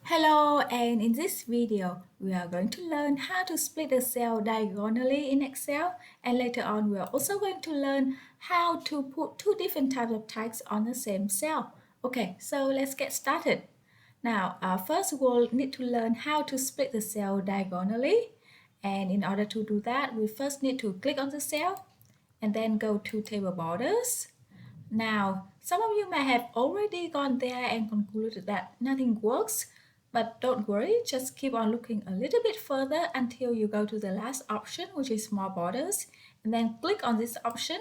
Hello, and in this video, we are going to learn how to split a cell diagonally in Excel, and later on we are also going to learn how to put two different types of text on the same cell. Okay, so let's get started. Now, first we'll need to learn how to split the cell diagonally, and in order to do that, we first need to click on the cell and then go to Table Borders. Now, some of you may have already gone there and concluded that nothing works, but don't worry, just keep on looking a little bit further until you go to the last option, which is More Borders, and then click on this option.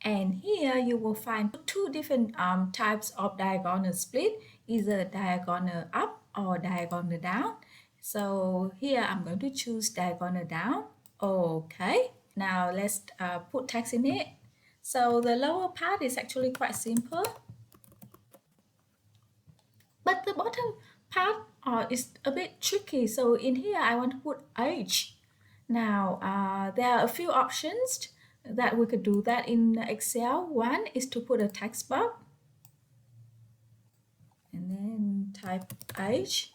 And here you will find two different types of diagonal split, either diagonal up or diagonal down. So here I'm going to choose diagonal down. Okay, now let's put text in it. So the lower part is actually quite simple, but the bottom part is a bit tricky. So in here I want to put age. Now there are a few options that we could do that in Excel. One is to put a text box and then type age.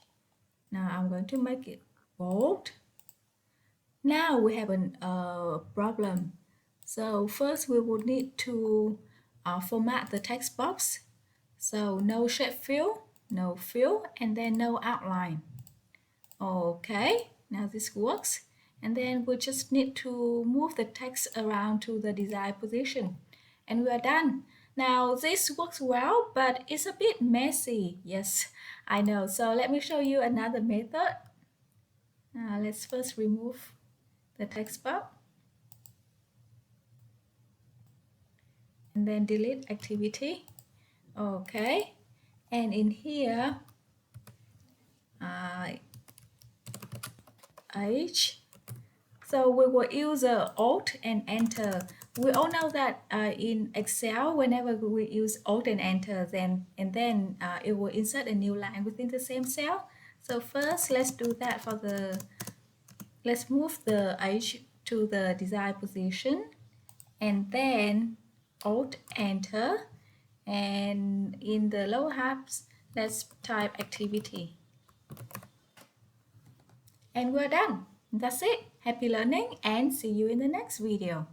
Now I'm going to make it bold. Now we have a problem. So first we will need to format the text box. So no shape fill, no fill, and then no outline. Okay, now this works. And then we just need to move the text around to the desired position. And we are done. Now this works well, but it's a bit messy. Yes, I know. So let me show you another method. Let's first remove the text box. And then delete activity. Okay, and in here age, so we will use Alt and Enter. We all know that in Excel, whenever we use Alt and Enter, then it will insert a new line within the same cell. So first, let's do that for let's move the age to the desired position, and then Alt Enter. And in the lower halves, let's type activity. And we're done. That's it. Happy learning and see you in the next video.